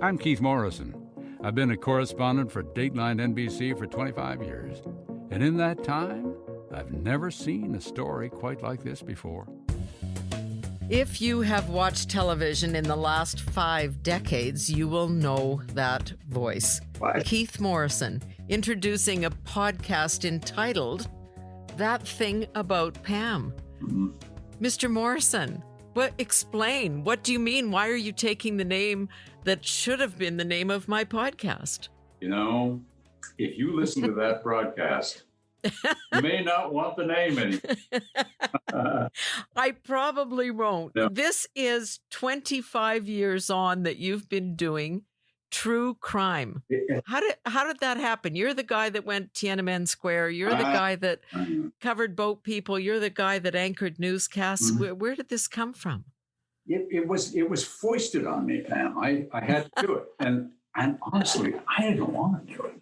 I'm Keith Morrison. I've been a correspondent for Dateline NBC for 25 years. And in that time, I've never seen a story quite like this before. If you have watched television in the last 5 decades, you will know that voice. What? Keith Morrison, introducing a podcast entitled That Thing About Pam. Mm-hmm. Mr. Morrison, explain. What do you mean? Why are you taking the name that should have been the name of my podcast? You know, if you listen to that broadcast, you may not want the name anymore. I probably won't. No. This is 25 years on that you've been doing true crime. How did that happen? You're the guy that went Tiananmen Square. You're the guy that covered boat people. You're the guy that anchored newscasts. Mm-hmm. Where did this come from? It was foisted on me, Pam. I had to do it, and honestly, I didn't want to do it.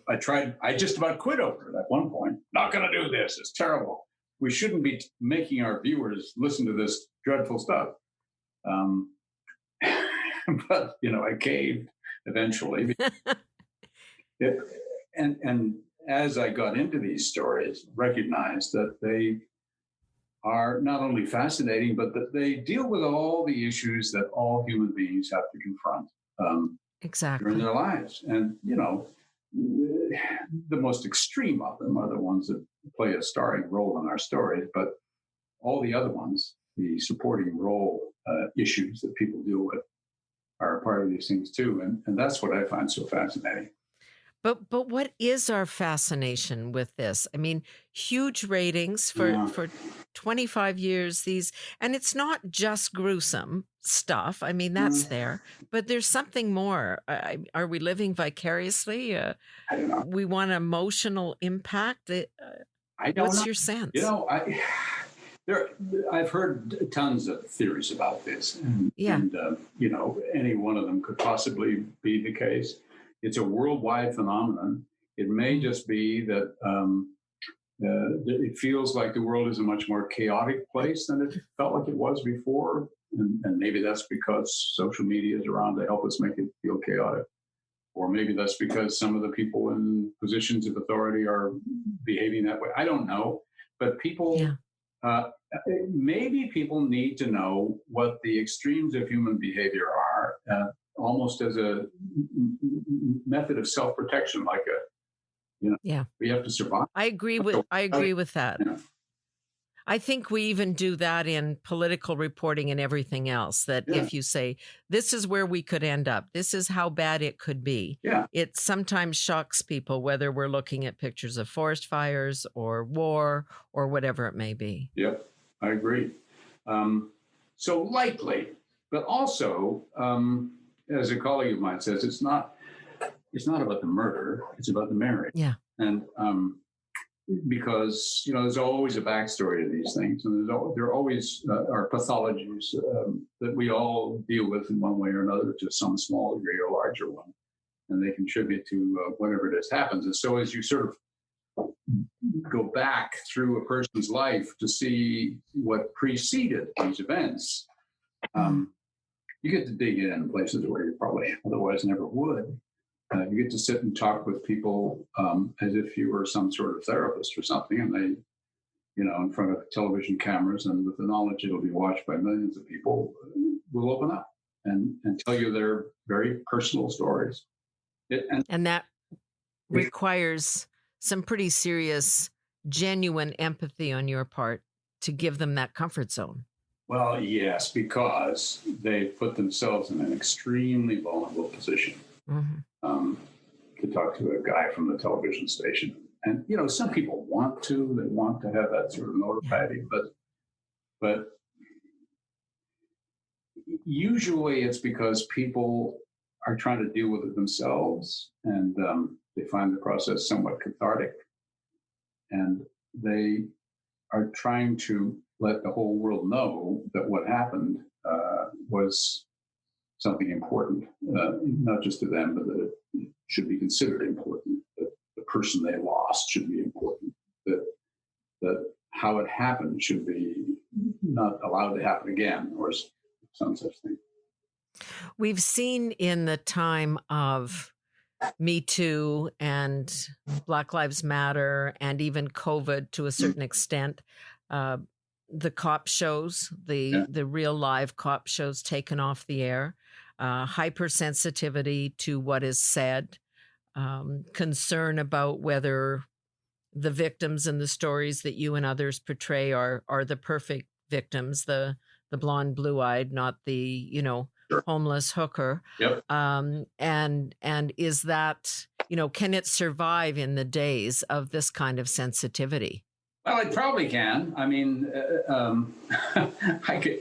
I tried. I just about quit over it at one point. Not going to do this. It's terrible. We shouldn't be making our viewers listen to this dreadful stuff. But I caved eventually. And as I got into these stories, recognized that they are not only fascinating, but that they deal with all the issues that all human beings have to confront exactly during their lives. And, the most extreme of them are the ones that play a starring role in our stories, but all the other ones, the supporting role issues that people deal with, are a part of these things too. And that's what I find so fascinating. But what is our fascination with this? I mean, huge ratings for 25 years, and it's not just gruesome stuff. I mean, that's there, but there's something more. Are we living vicariously? I don't know. We want emotional impact. What's your sense? I've heard tons of theories about this, and any one of them could possibly be the case. It's a worldwide phenomenon. It may just be that it feels like the world is a much more chaotic place than it felt like it was before, and maybe that's because social media is around to help us make it feel chaotic, or maybe that's because some of the people in positions of authority are behaving that way. I don't know, but people. Yeah. Maybe people need to know what the extremes of human behavior are, almost as a method of self-protection, like we have to survive. I agree with that. Yeah. I think we even do that in political reporting and everything else, that if you say, this is where we could end up, this is how bad it could be. Yeah. It sometimes shocks people, whether we're looking at pictures of forest fires or war or whatever it may be. Yep, I agree. So likely, but also, as a colleague of mine says, it's not about the murder, it's about the marriage. Yeah. And because there's always a backstory to these things, and there always are pathologies that we all deal with in one way or another, to some small degree or larger one, and they contribute to whatever it is happens. And so as you sort of go back through a person's life to see what preceded these events, you get to dig in places where you probably otherwise never would. You get to sit and talk with people as if you were some sort of therapist or something, and they, in front of television cameras and with the knowledge it'll be watched by millions of people, will open up and tell you their very personal stories. And that requires some pretty serious, genuine empathy on your part to give them that comfort zone. Well, yes, because they put themselves in an extremely vulnerable position. To talk to a guy from the television station. And, some people they want to have that sort of notoriety, but usually it's because people are trying to deal with it themselves, and they find the process somewhat cathartic, and they are trying to let the whole world know that what happened was something important, not just to them, but that it should be considered important, that the person they lost should be important, that how it happened should be not allowed to happen again, or some such thing. We've seen in the time of Me Too and Black Lives Matter and even COVID to a certain extent, the cop shows, the real live cop shows taken off the air, hypersensitivity to what is said, concern about whether the victims in the stories that you and others portray are the perfect victims, the blonde, blue-eyed, not the, Sure. homeless hooker. Yep. And is that, can it survive in the days of this kind of sensitivity? Well, it probably can. I mean, I could.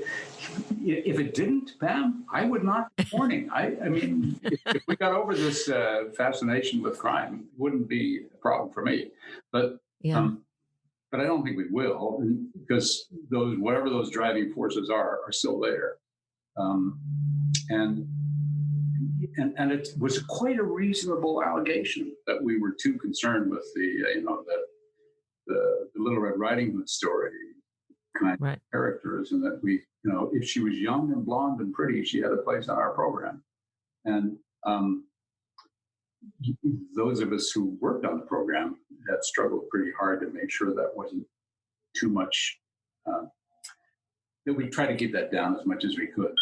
If it didn't, Pam, I would not be mourning. I mean, if we got over this fascination with crime, it wouldn't be a problem for me. But but I don't think we will, because whatever those driving forces are still there. And it was quite a reasonable allegation that we were too concerned with the Little Red Riding Hood story kind of characters, and that we, if she was young and blonde and pretty, she had a place on our program. And those of us who worked on the program had struggled pretty hard to make sure that wasn't too much, that we try to keep that down as much as we could.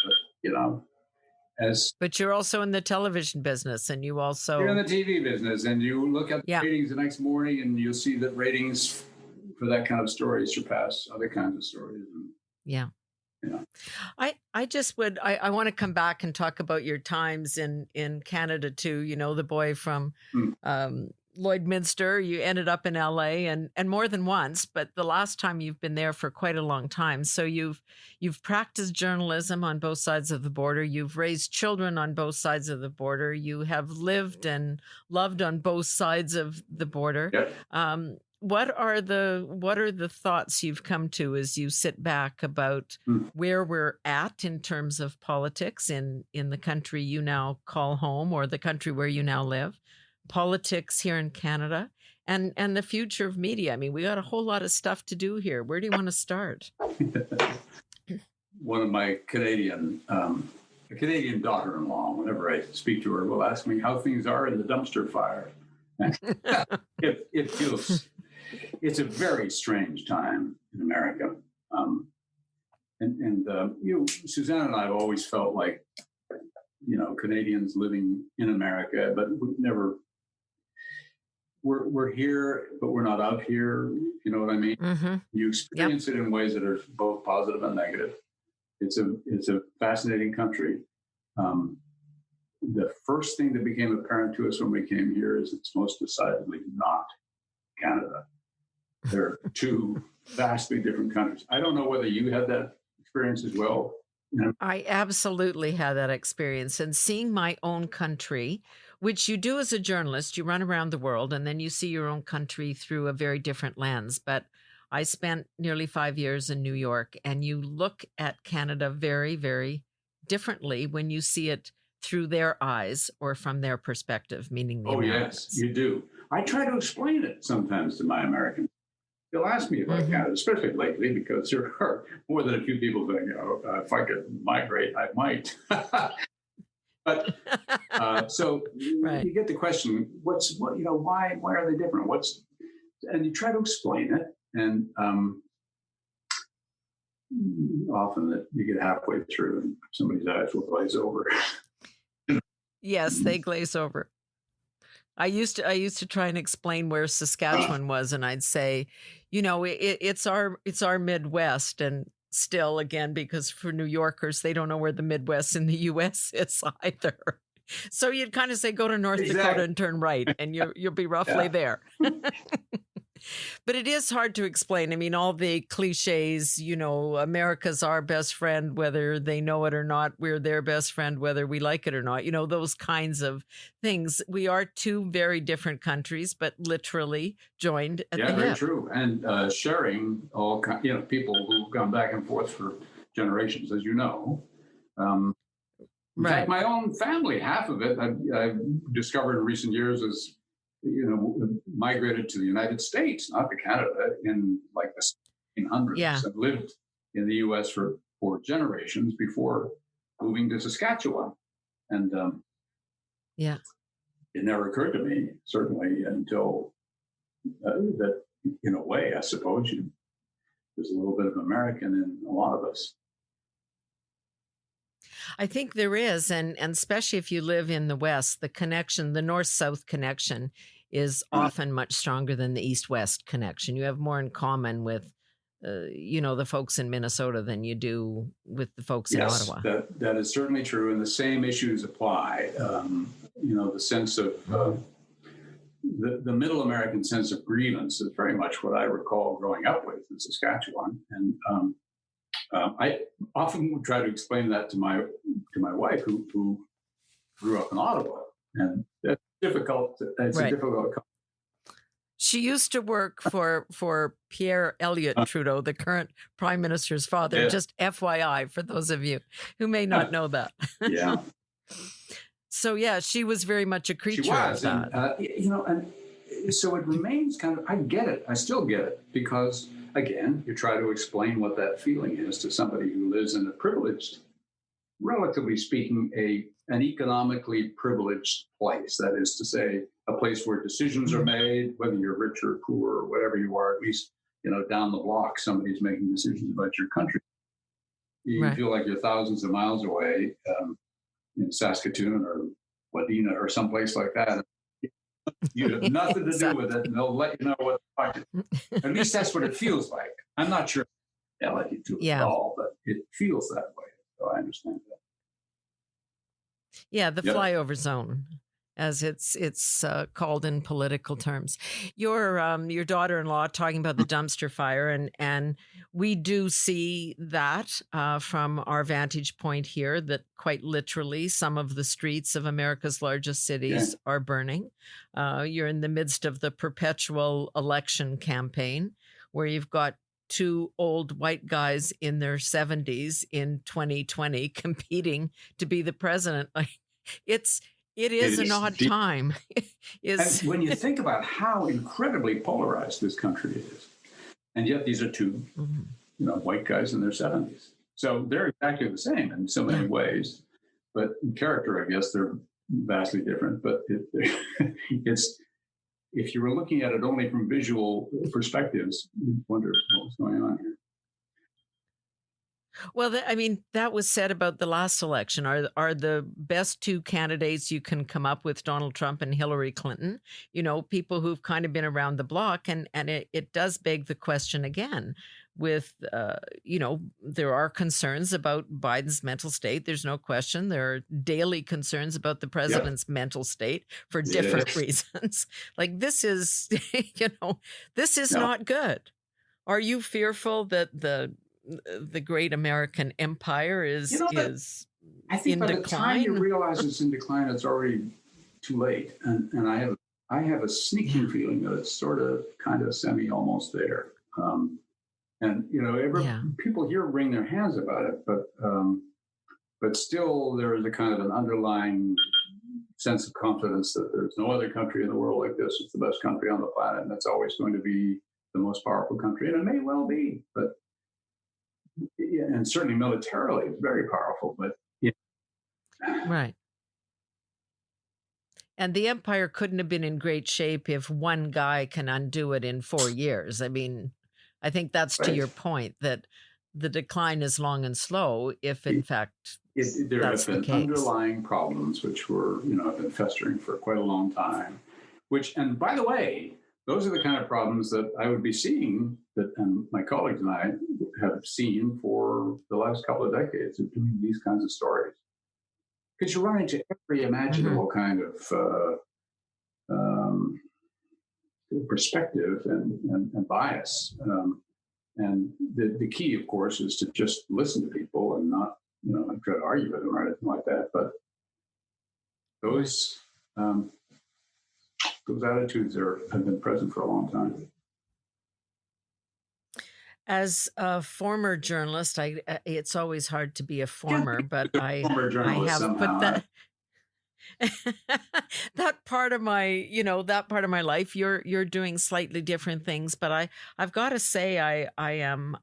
But, but you're also in the television business, and you're in the TV business, and you look at the ratings the next morning, and you'll see that ratings for that kind of story surpass other kinds of stories. I want to come back and talk about your times in Canada too. The boy from Lloydminster, you ended up in LA and more than once, but the last time you've been there for quite a long time. So you've practiced journalism on both sides of the border. You've raised children on both sides of the border. You have lived and loved on both sides of the border. Yep. What are the thoughts you've come to as you sit back about where we're at in terms of politics in the country you now call home, or the country where you now live, politics here in Canada, and the future of media? I mean, we got a whole lot of stuff to do here. Where do you want to start? One of my Canadian daughter-in-law, whenever I speak to her, will ask me how things are in the dumpster fire. It's a very strange time in America. Suzanne and I have always felt like, Canadians living in America, but we've never, we're here, but we're not out here. You know what I mean? Mm-hmm. You experience it in ways that are both positive and negative. It's a fascinating country. The first thing that became apparent to us when we came here is it's most decidedly not Canada. They're two vastly different countries. I don't know whether you had that experience as well. I absolutely had that experience. And seeing my own country, which you do as a journalist, you run around the world and then you see your own country through a very different lens. But I spent nearly 5 years in New York, and you look at Canada very, very differently when you see it through their eyes or from their perspective, meaning the Americans. Yes, you do. I try to explain it sometimes to my Americans. They'll ask me about Canada, especially lately, because there are more than a few people saying, if I could migrate, I might. But so you get the question, why are they different? And you try to explain it, and often that you get halfway through and somebody's eyes will glaze over. Yes, they glaze over. I used to try and explain where Saskatchewan was, and I'd say, it's our Midwest, and still, again, because for New Yorkers, they don't know where the Midwest in the U.S. is either. So you'd kind of say, go to North Dakota and turn right, and you'll be roughly there. But it is hard to explain. I mean, all the cliches, America's our best friend, whether they know it or not. We're their best friend, whether we like it or not. those kinds of things. We are two very different countries, but literally joined at the hip. Yeah, very true. And sharing all people who've gone back and forth for generations, as you know. In fact, my own family, half of it, I've discovered in recent years is migrated to the United States, not to Canada, in like the 1700s. Yeah. I've lived in the U.S. for generations before moving to Saskatchewan. And Yeah. it never occurred to me, certainly, until that, in a way, I suppose, there's a little bit of American in a lot of us. I think there is, and especially if you live in the West, the connection, the North-South connection is often much stronger than the East-West connection. You have more in common with, the folks in Minnesota than you do with the folks in Ottawa. Yes, that is certainly true, and the same issues apply. The sense of the Middle American sense of grievance is very much what I recall growing up with in Saskatchewan, and I often would try to explain that to my wife, who grew up in Ottawa, and that's difficult. It's a difficult. She used to work for Pierre Elliott Trudeau, the current prime minister's father. Yeah. Just FYI for those of you who may not know that. Yeah. So yeah, she was very much a creature of that. And so it remains kind of. I get it. I still get it, because again, you try to explain what that feeling is to somebody who lives in a privileged, relatively speaking, an economically privileged place. That is to say, a place where decisions are made, whether you're rich or poor or whatever you are, at least, down the block, somebody's making decisions about your country. You feel like you're thousands of miles away in Saskatoon or Wadena or someplace like that. You have nothing to do with it, and they'll let you know what the fuck. At least that's what it feels like. I'm not sure they'll let you do it at all, but it feels that way. So I understand that. Yeah, the flyover zone, as it's called in political terms. Your daughter-in-law talking about the dumpster fire, and we do see that from our vantage point here, that quite literally some of the streets of America's largest cities are burning. You're in the midst of the perpetual election campaign, where you've got two old white guys in their 70s in 2020 competing to be the president. Like, it is an odd time. And when you think about how incredibly polarized this country is, and yet these are two, white guys in their 70s. So they're exactly the same in so many ways, but in character, I guess they're vastly different. But it's, if you were looking at it only from visual perspectives, you'd wonder what was going on here. Well, that was said about the last election. Are the best two candidates you can come up with Donald Trump and Hillary Clinton? People who've kind of been around the block, and it does beg the question again. With there are concerns about Biden's mental state. There's no question. There are daily concerns about the president's mental state for different reasons. Like, this is, this is not good. Are you fearful that the great American empire is I think in by decline? The time you realize it's in decline, it's already too late. And I have a sneaking feeling that it's sort of kind of almost there. People here wring their hands about it, but still there is a kind of an underlying sense of confidence that there's no other country in the world like this. It's the best country on the planet, and it's always going to be the most powerful country, and it may well be, but and certainly militarily it's very powerful, but right. And the empire couldn't have been in great shape if one guy can undo it in 4 years. I think that's to your point, that the decline is long and slow, if in fact there have been underlying problems which were, have been festering for quite a long time, and by the way, those are the kind of problems that I would be seeing, and my colleagues and I have seen for the last couple of decades of doing these kinds of stories. Because you run into every imaginable kind of perspective and bias. And the key, of course, is to just listen to people and not, try to argue with them or anything like that. But those attitudes have been present for a long time. As a former journalist, it's always hard to be a former, but I have put that that part of my, that part of my life. You're doing slightly different things, but I've got to say I am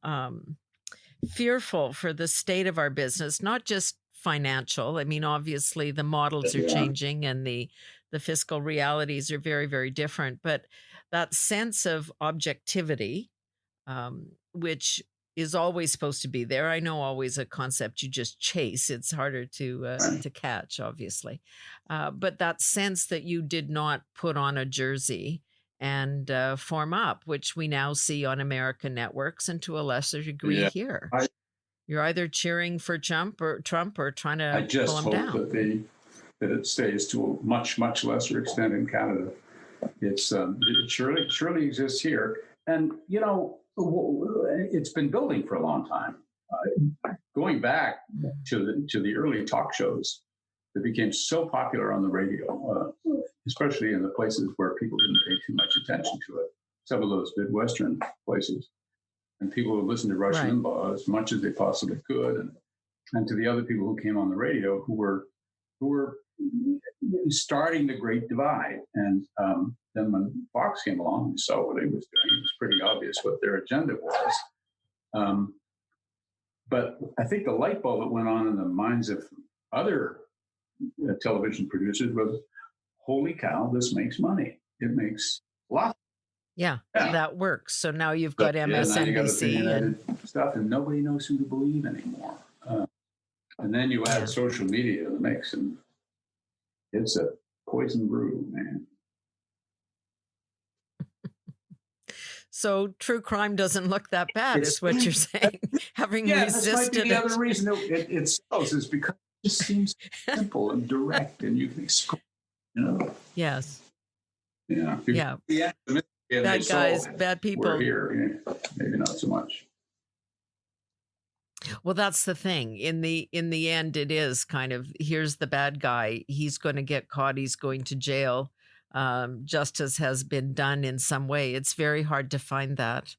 fearful for the state of our business, not just financial. I mean, obviously the models are changing and the fiscal realities are very, very different. But that sense of objectivity, which is always supposed to be there. I know always a concept you just chase. It's harder to catch, obviously. But that sense that you did not put on a jersey and form up, which we now see on American networks and to a lesser degree here. You're either cheering for Trump or trying to pull him down. I just hope that it stays to a much, much lesser extent in Canada. It surely exists here. And, you know, it's been building for a long time. Going back to the early talk shows that became so popular on the radio, especially in the places where people didn't pay too much attention to it, some of those Midwestern places. And people would listen to Rush Limbaugh as much as they possibly could, and to the other people who came on the radio who were starting the Great Divide. And then when Fox came along, we saw what he was doing. It was pretty obvious what their agenda was. But I think the light bulb that went on in the minds of other television producers was, holy cow, this makes money. It makes lots. Yeah, that works. So now you've got MSNBC and stuff, and nobody knows who to believe anymore. And then you add social media to the mix, and it's a poison brew, man. So true crime doesn't look that bad, is what you're saying. Having resisted that might be the other reason it sells, is because it just seems simple and direct, and you can explain, you know. Yes. Yeah. Bad guys, bad people. We're here, maybe not so much. Well, that's the thing. In the end, it is kind of, here's the bad guy. He's going to get caught. He's going to jail. Justice has been done in some way. It's very hard to find that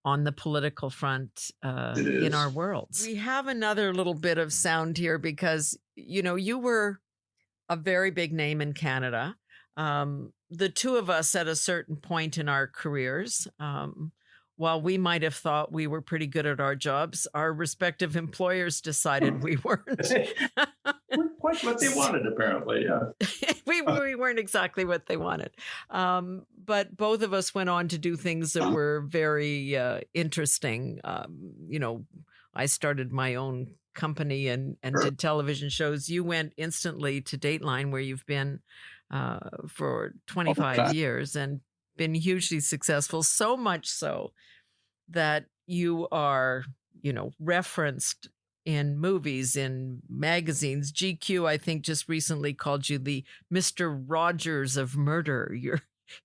on the political front in our worlds. We have another little bit of sound here because, you know, you were a very big name in Canada. The two of us at a certain point in our careers, while we might have thought we were pretty good at our jobs, our respective employers decided we weren't. Quite what they wanted, apparently, yeah. we weren't exactly what they wanted. But both of us went on to do things that were very interesting. You know, I started my own company and did television shows. You went instantly to Dateline, where you've been for 25 years and been hugely successful, so much so that you are, you know, referenced in movies, in magazines. GQ, I think, just recently called you the Mr. Rogers of murder.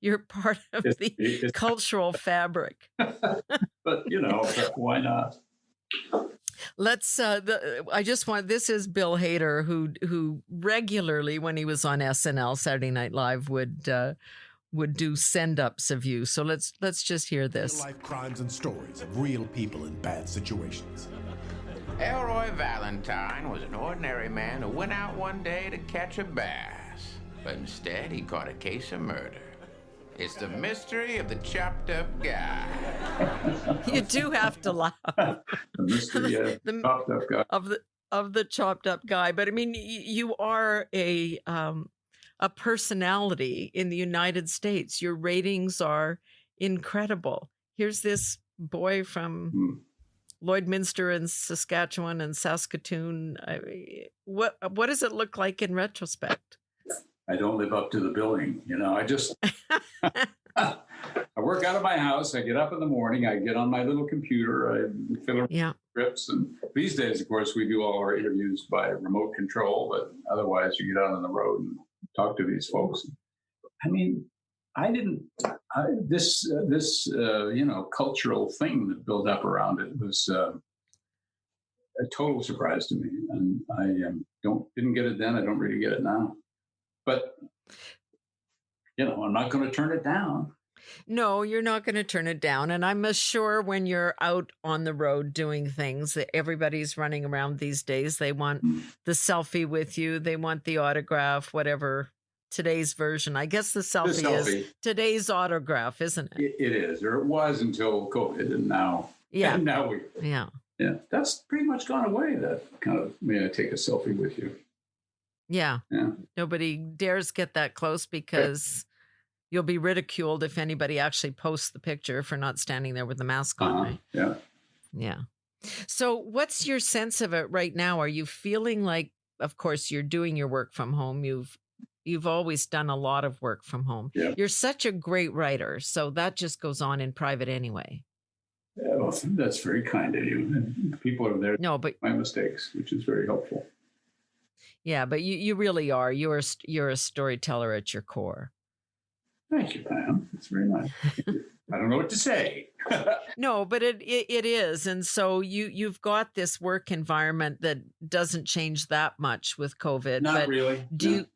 You're part of the cultural fabric. But, you know, why not? Let's. This is Bill Hader, who regularly, when he was on SNL, Saturday Night Live, would do send-ups of you. So let's just hear this. Real life crimes and stories of real people in bad situations. Elroy Valentine was an ordinary man who went out one day to catch a bass, but instead he caught a case of murder. It's the mystery of the chopped up guy. You do have to laugh. The mystery of the chopped up guy. Of the chopped up guy. But I mean, you are a personality in the United States. Your ratings are incredible. Here's this boy from Lloydminster in Saskatchewan and Saskatoon. What does it look like in retrospect? I don't live up to the billing. You know, I just, I work out of my house. I get up in the morning. I get on my little computer. I fill in scripts. And these days, of course, we do all our interviews by remote control. But otherwise, you get out on the road and talk to these folks. I mean, this you know, cultural thing that built up around it was a total surprise to me. And I didn't get it then. I don't really get it now. But, you know, I'm not going to turn it down. No, you're not going to turn it down. And I'm sure when you're out on the road doing things that everybody's running around these days, they want the selfie with you. They want the autograph, whatever today's version. I guess the selfie is today's autograph, isn't it? It is, or it was until COVID. And now, yeah. And now Yeah, that's pretty much gone away. That kind of, may I take a selfie with you? Yeah. Yeah. Nobody dares get that close because you'll be ridiculed if anybody actually posts the picture for not standing there with the mask on, right? Yeah. Yeah. So what's your sense of it right now? Are you feeling like, of course, you're doing your work from home. You've always done a lot of work from home. Yeah. You're such a great writer. So that just goes on in private anyway. Yeah, well, that's very kind of you. And people are there. No, but my mistakes, which is very helpful. Yeah, but you really are. You're a storyteller at your core. Thank you, Pam. It's very nice. I don't know what to say. No, but it is. And so you've got this work environment that doesn't change that much with COVID. Not but really. Do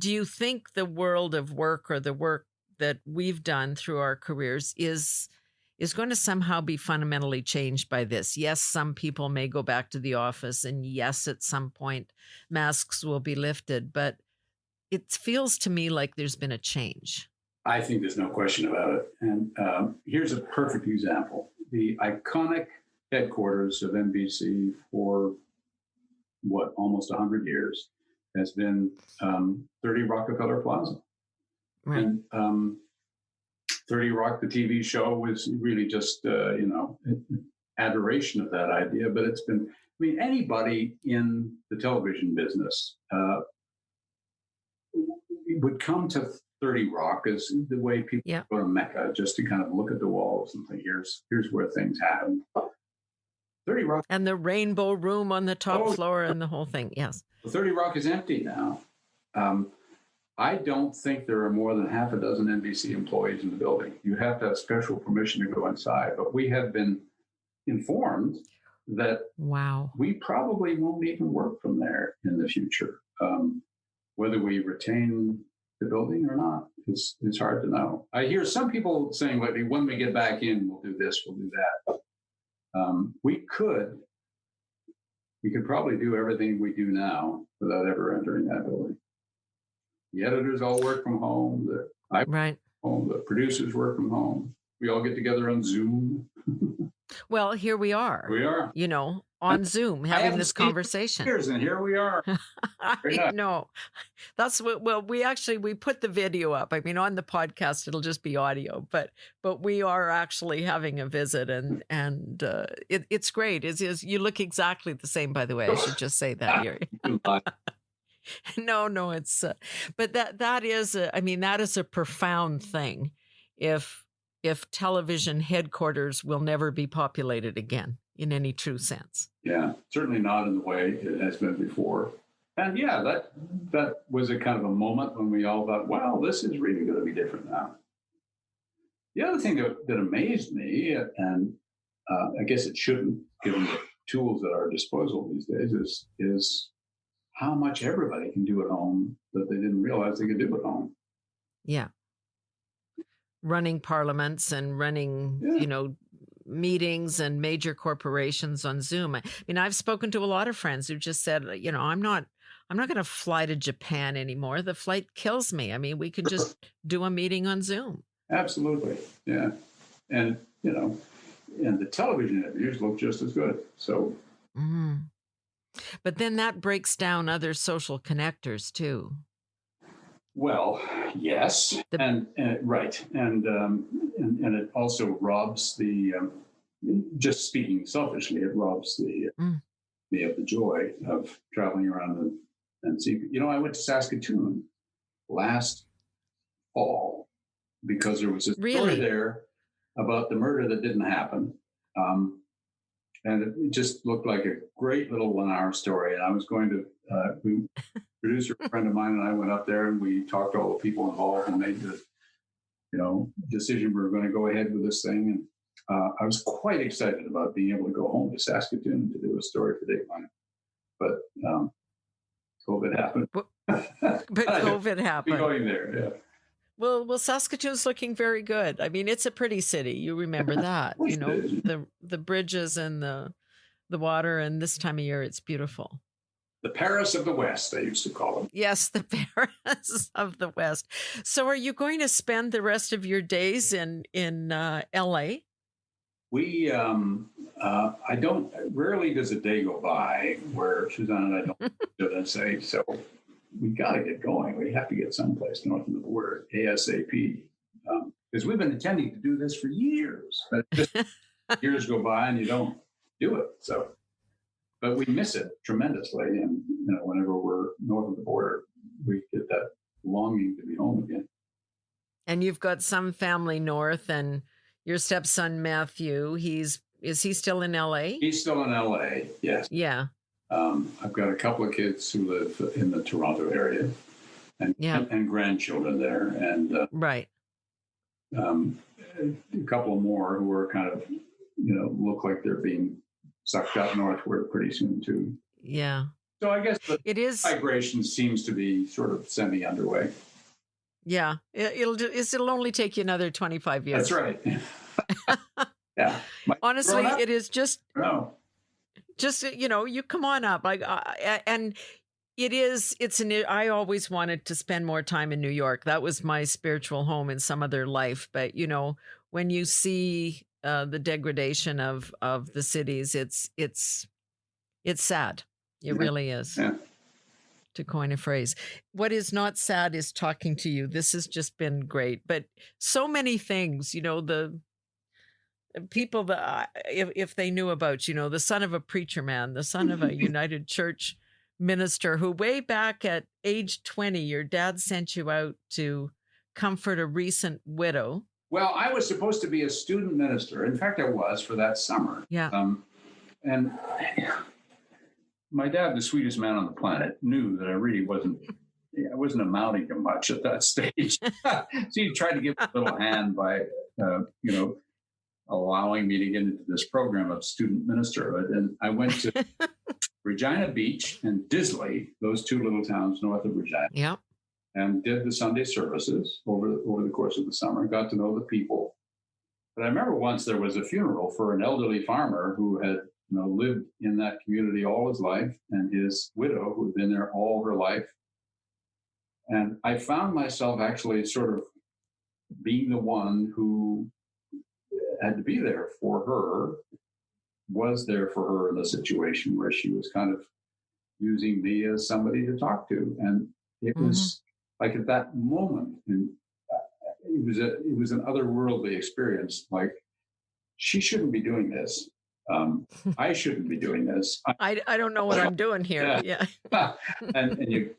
you think the world of work or the work that we've done through our careers is going to somehow be fundamentally changed by this? Yes, some people may go back to the office, and yes, at some point masks will be lifted, but it feels to me like there's been a change. I think there's no question about it. And here's a perfect example. The iconic headquarters of NBC for, almost 100 years has been 30 Rockefeller Plaza. Right. And 30 Rock, the TV show, was really just, adoration of that idea. But it's been, anybody in the television business would come to 30 Rock as the way people go to Mecca, just to kind of look at the walls and think, here's where things happen. 30 Rock. And the Rainbow Room on the top floor and the whole thing, yes. 30 Rock is empty now. I don't think there are more than half a dozen NBC employees in the building. You have to have special permission to go inside. But we have been informed that we probably won't even work from there in the future. Whether we retain the building or not, it's hard to know. I hear some people saying, like, when we get back in, we'll do this, we'll do that. We could probably do everything we do now without ever entering that building. The editors all work from home. The producers work from home. We all get together on Zoom. Well, here we are. We are. On Zoom having this conversation. And here we are. I know. That's what, we put the video up. On the podcast, it'll just be audio, but we are actually having a visit, and it's great. You look exactly the same, by the way. I should just say that here. No, it's, but that is a profound thing. If television headquarters will never be populated again in any true sense. Yeah, certainly not in the way it has been before. And yeah, that was a kind of a moment when we all thought, wow, this is really going to be different now. The other thing that amazed me, and I guess it shouldn't, given the tools at our disposal these days, is how much everybody can do at home that they didn't realize they could do at home. Yeah. Running parliaments and running, meetings and major corporations on Zoom. I've spoken to a lot of friends who just said, I'm not going to fly to Japan anymore. The flight kills me. We could just do a meeting on Zoom. Absolutely. Yeah. And, and the television interviews look just as good. So. Mm-hmm. But then that breaks down other social connectors too. Well, yes, and right, and it also robs the. Just speaking selfishly, it robs me of the joy of traveling around and see. I went to Saskatchewan last fall because there was a story there about the murder that didn't happen. And it just looked like a great little 1-hour story. And I was going to, producer friend of mine and I went up there and we talked to all the people involved and made the, decision we were going to go ahead with this thing. And I was quite excited about being able to go home to Saskatoon to do a story for Dateline. But COVID happened. But COVID happened. Be going there, yeah. Well, Saskatoon's looking very good. It's a pretty city. You remember that, the bridges and the water, and this time of year, it's beautiful. The Paris of the West, they used to call it. Yes, the Paris of the West. So are you going to spend the rest of your days in LA? We, I don't, rarely does a day go by where Suzanne and I don't sit and say, so we got to get going. We have to get someplace north of the border ASAP. Because we've been intending to do this for years, but just years go by and you don't do it. So, but we miss it tremendously. And, whenever we're north of the border, we get that longing to be home again. And you've got some family north, and your stepson, Matthew, is he still in LA? He's still in LA, yes. Yeah. I've got a couple of kids who live in the Toronto area and grandchildren there. And right. A couple more who are kind of, look like they're being sucked up northward pretty soon too. Yeah. So I guess it is migration seems to be sort of semi underway. Yeah. It'll only take you another 25 years. That's right. Yeah. Honestly, it is just, no. Just, you come on up. And I always wanted to spend more time in New York. That was my spiritual home in some other life. But, when you see the degradation of the cities, it's sad. It really is. Yeah. To coin a phrase. What is not sad is talking to you. This has just been great. But so many things, the people that, if they knew about, the son of a preacher man, the son of a United Church minister who way back at age 20, your dad sent you out to comfort a recent widow. Well, I was supposed to be a student minister. In fact, I was for that summer. Yeah. And my dad, the sweetest man on the planet, knew that I really I wasn't amounting to much at that stage. So he tried to give me a little hand by, allowing me to get into this program of student ministerhood. And I went to Regina Beach and Disley, those two little towns north of Regina. Yeah. And did the Sunday services over the course of the summer, got to know the people. But I remember once there was a funeral for an elderly farmer who had lived in that community all his life, and his widow who had been there all her life. And I found myself actually sort of being the one who had to be there for her, was there for her in the situation where she was kind of using me as somebody to talk to. And it was like at that moment, and it was an otherworldly experience. Like, she shouldn't be doing this. I shouldn't be doing this. I don't know what I'm doing here. Yeah. and you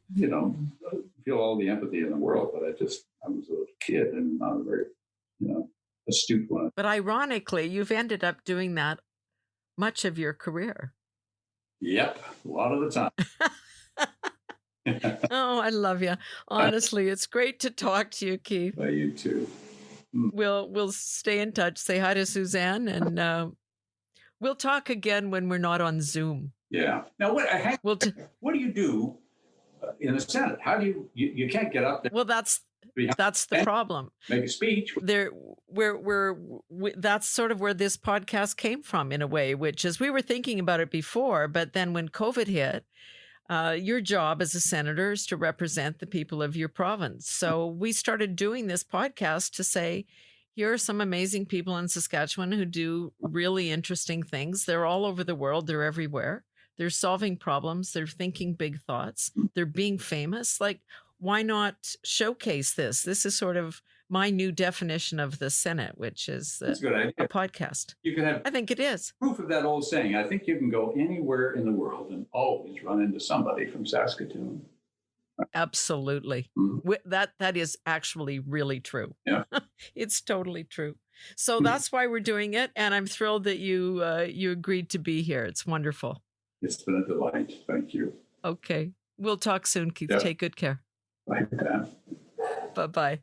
feel all the empathy in the world, but I was a kid and not a very astute one. But ironically, you've ended up doing that much of your career. Yep, a lot of the time. Oh, I love you. Honestly, it's great to talk to you, Keith. Well, you too. We'll stay in touch. Say hi to Suzanne, and we'll talk again when we're not on Zoom. Yeah. Now, what do you do in the Senate? How do you can't get up there? Well, that's the problem. Make a speech. That's sort of where this podcast came from, in a way, which is we were thinking about it before, but then when COVID hit, your job as a senator is to represent the people of your province. So we started doing this podcast to say, here are some amazing people in Saskatchewan who do really interesting things. They're all over the world. They're everywhere. They're solving problems. They're thinking big thoughts. They're being famous. Like, why not showcase this? This is sort of my new definition of the Senate, which is a podcast. You can have, I think it is. Proof of that old saying. I think you can go anywhere in the world and always run into somebody from Saskatoon. Absolutely. That is actually really true. Yeah. It's totally true. So that's why we're doing it. And I'm thrilled that you agreed to be here. It's wonderful. It's been a delight. Thank you. Okay. We'll talk soon, Keith. Yeah. Take good care. Bye, Pam. Bye-bye.